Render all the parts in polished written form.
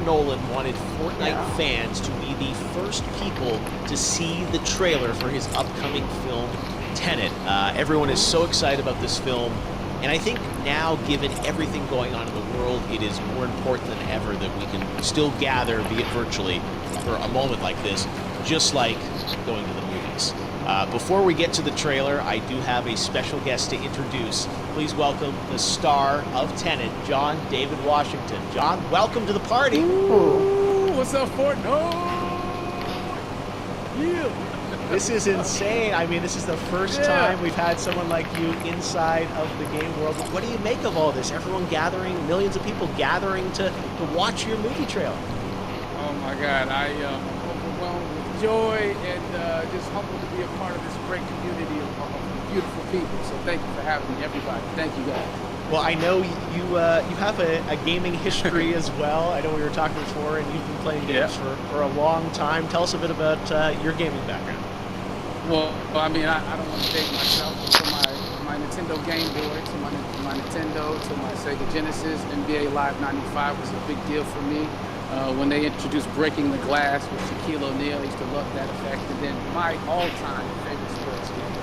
Nolan wanted Fortnite fans to be the first people to see the trailer for his upcoming film, Tenet. Everyone is so excited about this film, and I think now, given everything going on in the world, it is more important than ever that we can still gather, be it virtually, for a moment like this, just like going to the movies. Before we get to the trailer, I do have a special guest to introduce. Please welcome the star of Tenet, John David Washington. John, welcome to the party. Ooh, what's up, Fortnite? Yeah. This is insane. I mean, this is the first time we've had someone like you inside of the game world. What do you make of all this? Everyone gathering, millions of people gathering to watch your movie trailer. Oh my God, I am overwhelmed with joy and just humbled to be a part of this great community of beautiful people. So thank you for having me, everybody. Thank you, guys. Well, I know you have a gaming history as well. I know we were talking before, and you've been playing games for a long time. Tell us a bit about your gaming background. Well, I mean, I don't want to date myself, but from my Nintendo Game Boy to my Nintendo to my Sega Genesis, NBA Live 95 was a big deal for me. When they introduced Breaking the Glass with Shaquille O'Neal, I used to love that effect. And then my all-time favorite sports game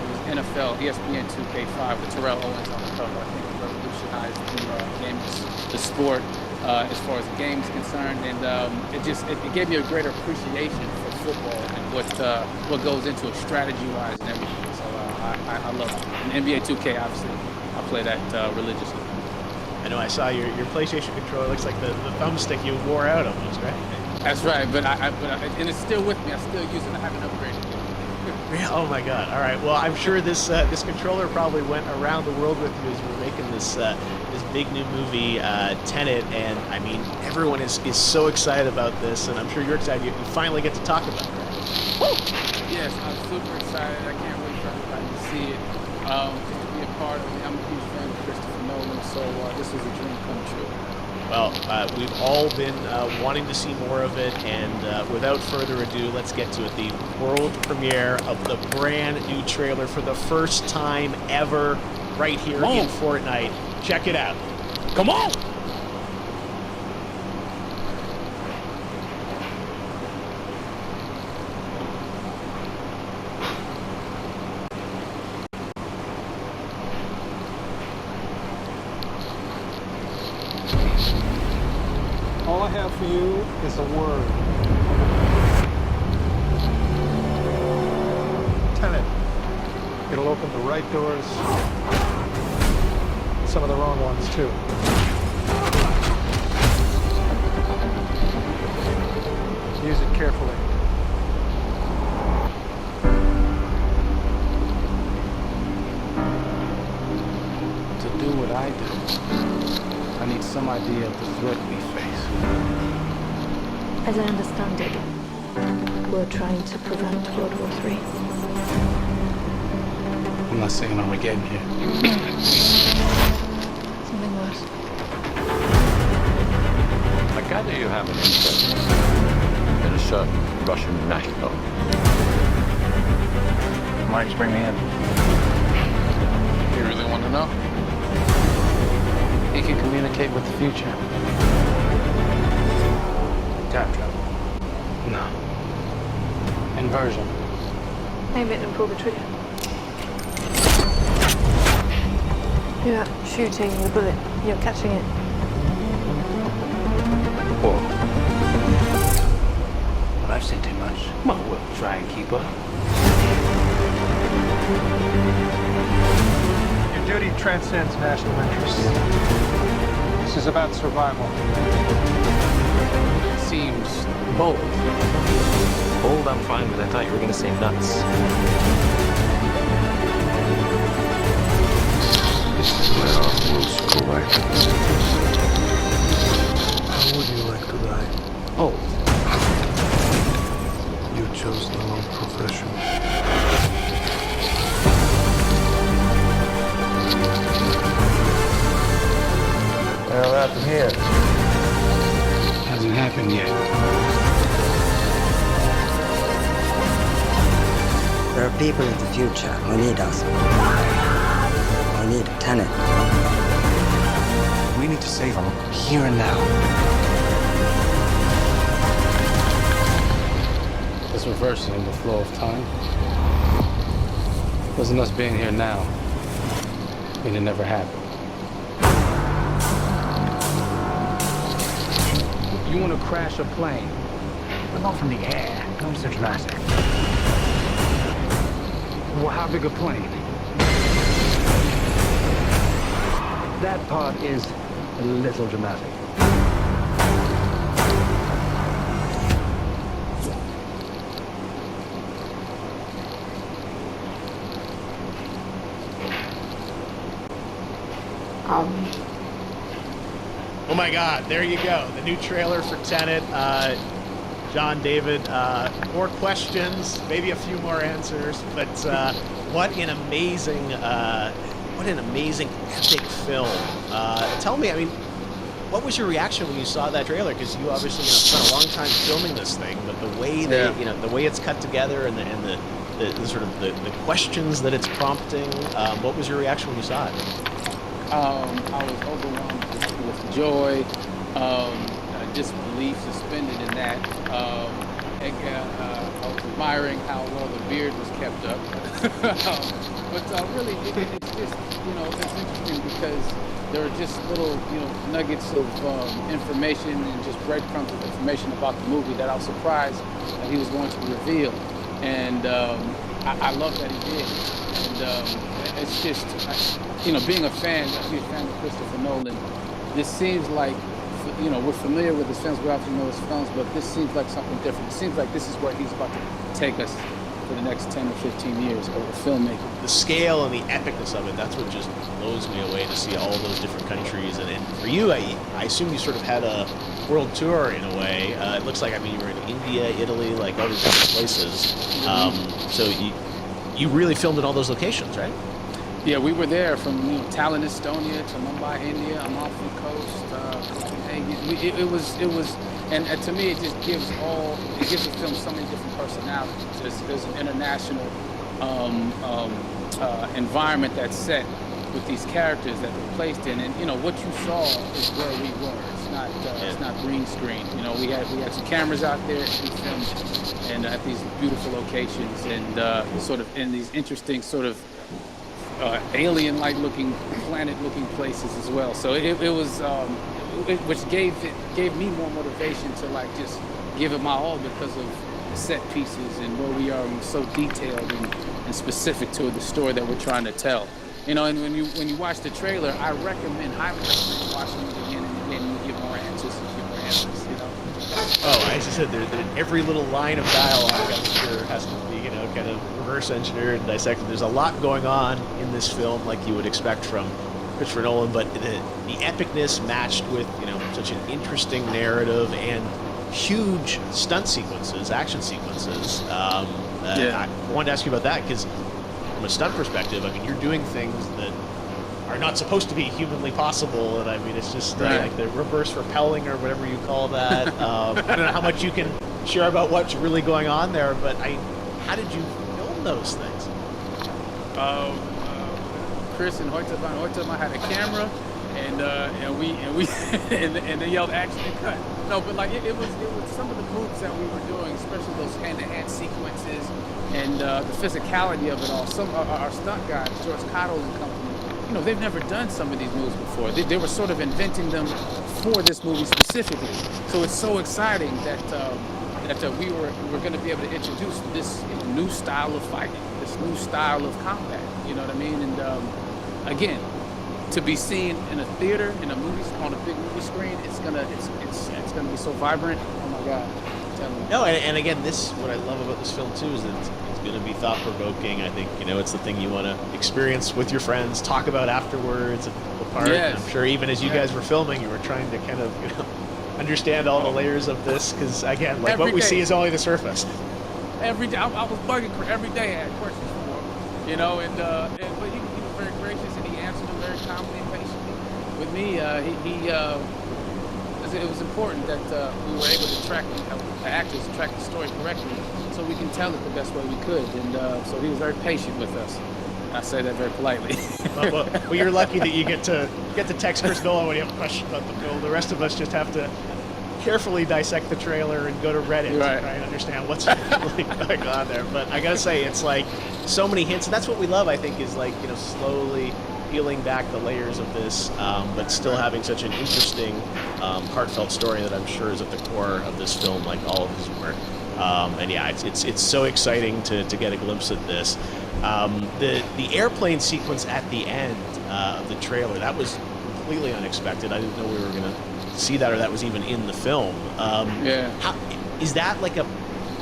was NFL ESPN 2K5 with Terrell Owens on the cover. I think it revolutionized the sport as far as the game is concerned, and it gave me a greater appreciation for football and what goes into it strategy-wise and everything. So I love it. And NBA 2K, obviously, I play that religiously. I know I saw your PlayStation controller. Looks like the thumbstick you wore out almost, right? That's right, but and it's still with me. I still use it. I haven't upgraded it. Oh my God! All right. Well, I'm sure this controller probably went around the world with you as you were making this big new movie, Tenet, and I mean everyone is so excited about this, and I'm sure you're excited. You finally get to talk about it. Woo! Yes, I'm super excited. I can't wait for everybody to see it. Just to be a part of it. I'm a huge fan of Christopher Nolan, so this is a dream come true. Well, we've all been wanting to see more of it, and without further ado, let's get to it. The world premiere of the brand new trailer for the first time ever right here in Fortnite. Check it out. Come on! All I have for you is a word. Tenet. It'll open the right doors, some of the wrong ones too. Use it carefully. To do what I do, I need some idea of the threat we face. As I understand it, we're trying to prevent World War III. I'm not saying Armageddon here. Something worse. I gather you have an interest in a certain Russian national. Why did you bring me in? You really want to know? He can communicate with the future. Time travel? No. Inversion. Aim it and pull the trigger. You're not shooting the bullet, you're catching it. Whoa. Well, I've seen too much. Well, we'll try and keep up. Your duty transcends national interests. This is about survival. It seems bold. Bold, I'm fine with. I thought you were going to say nuts. This is where our worlds collide. How would you like to die? Oh. You chose the wrong profession. Well, out from here. Hasn't happened yet. There are people in the future who need us. Who need Tenet. We need to save them here and now. It's reversing the flow of time. Doesn't us being here now mean it never happened? You want to crash a plane? But not from the air. Don't be so dramatic. Well, how big a plane? That part is a little dramatic. Oh my God, there you go. The new trailer for Tenet. John, David, more questions, maybe a few more answers, but what an amazing epic film. Tell me, I mean, what was your reaction when you saw that trailer? Because you obviously spent a long time filming this thing, but the way the way it's cut together and the sort of the questions that it's prompting, what was your reaction when you saw it? I was overwhelmed with joy, disbelief suspended in that. I was admiring how well the beard was kept up. But really, it's just, it's interesting because there are just little, nuggets of information and just breadcrumbs of information about the movie that I was surprised that he was going to reveal. And I love that he did. And it's just, being a fan, a huge fan of Christopher Nolan, this seems like, we're familiar with his films, we obviously know his films, but this seems like something different. It seems like this is where he's about to take us for the next 10 or 15 years of filmmaking. The scale and the epicness of it, that's what just blows me away, to see all those different countries. And for you, I assume you sort of had a world tour in a way. It looks like, you were in India, Italy, like all these different places. So you really filmed in all those locations, right? Yeah, we were there from Tallinn, Estonia to Mumbai, India, Amalfi Coast, Copenhagen. It was, and to me, it just gives the film so many different personalities. There's an international environment that's set with these characters that they're placed in, and what you saw is where we were. It's not green screen. We had some cameras out there, and we filmed, and at these beautiful locations, and sort of in these interesting sort of alien-like looking, planet-looking places as well. So it was, which gave me more motivation to just give it my all because of set pieces and where we are, and so detailed and specific to the story that we're trying to tell. And when you watch the trailer, I highly recommend watching it again and again, and you get more answers and get more answers. Oh, as I said, every little line of dialogue, I'm sure, has to be, kind of reverse engineered and dissected. There's a lot going on in this film, like you would expect from Christopher Nolan, but the epicness matched with, such an interesting narrative and huge stunt sequences, action sequences. I wanted to ask you about that, because from a stunt perspective, you're doing things that are not supposed to be humanly possible, and it's just like the reverse rappelling or whatever you call that. I don't know how much you can share about what's really going on there, but how did you film those things? Chris and Hoytema had a camera, and we and they yelled action and cut. No, but it was some of the moves that we were doing, especially those hand-to-hand sequences and the physicality of it all. Some our stunt guys, George Cottle and company, they've never done some of these moves before. They were sort of inventing them for this movie specifically. So it's so exciting that we were going to be able to introduce this new style of fighting, this new style of combat. You know what I mean? And again, to be seen in a theater, in a movie, on a big movie screen, it's gonna be so vibrant. Oh my God! No, and again, what I love about this film too is that it's going to be thought-provoking. I think it's the thing you want to experience with your friends, talk about afterwards, and apart. Yes. And I'm sure even as you guys were filming, you were trying to kind of understand all the layers of this, because again, what we see is only the surface. Every day, I was bugging every day. I had questions for him, but he was very gracious, and he answered them very calmly and patiently. With me, it was important that we were able to track the actors, track the story correctly, so we can tell it the best way we could. And so he was very patient with us. I say that very politely. well, you're lucky that you get to text Chris Nolan when you have a question about the film. The rest of us just have to carefully dissect the trailer and go to Reddit to Right. try and understand what's really going on there. But I gotta say, it's like so many hints, and that's what we love. I think is like slowly peeling back the layers of this, but still having such an interesting, heartfelt story that I'm sure is at the core of this film, like all of his work. And yeah, it's so exciting to get a glimpse at this. The airplane sequence at the end of the trailer, that was completely unexpected. I didn't know we were gonna see that, or that was even in the film. Yeah. Is that like a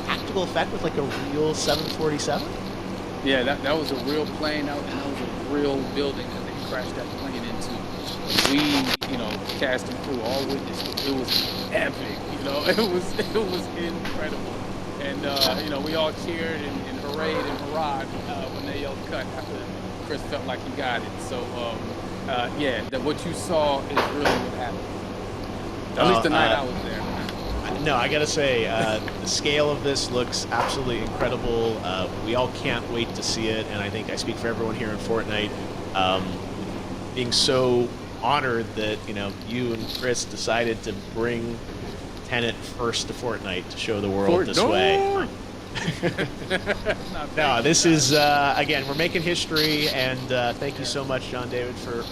practical effect with like a real 747? Yeah, that was a real plane out, and that was a real building that they crashed that plane into. We, cast and crew all witnessed it. It was epic, it was incredible. And, we all cheered and hoorayed and hurrahed when they yelled cut after Chris felt like he got it. So, what you saw is really what happened. At least the night I was there. No, I gotta say, the scale of this looks absolutely incredible. We all can't wait to see it, and I think I speak for everyone here in Fortnite, being so honored that you and Chris decided to bring Tenet first to Fortnite to show the world this way. No, this is again, we're making history, and thank you so much, John David, for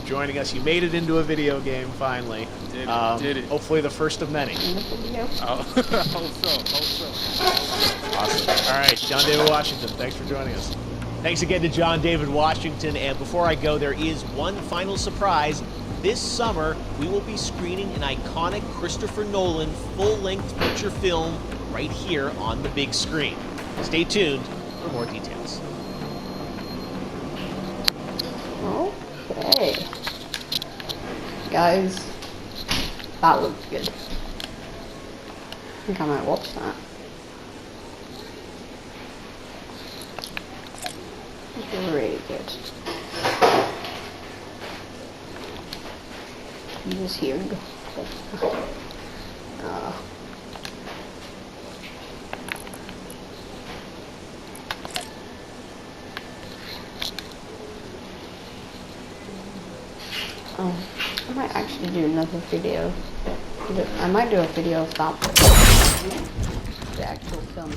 joining us. You made it into a video game finally. Did it. Hopefully the first of many. Hope so. Awesome. All right, John David Washington, thanks for joining us. Thanks again to John David Washington. And before I go, there is one final surprise. This summer, we will be screening an iconic Christopher Nolan full-length feature film right here on the big screen. Stay tuned for more details. Okay. Guys, that looks good. I think I might watch that. It's really good. I'm just here and go. I might actually do another video. I might do a video of that. The actual film.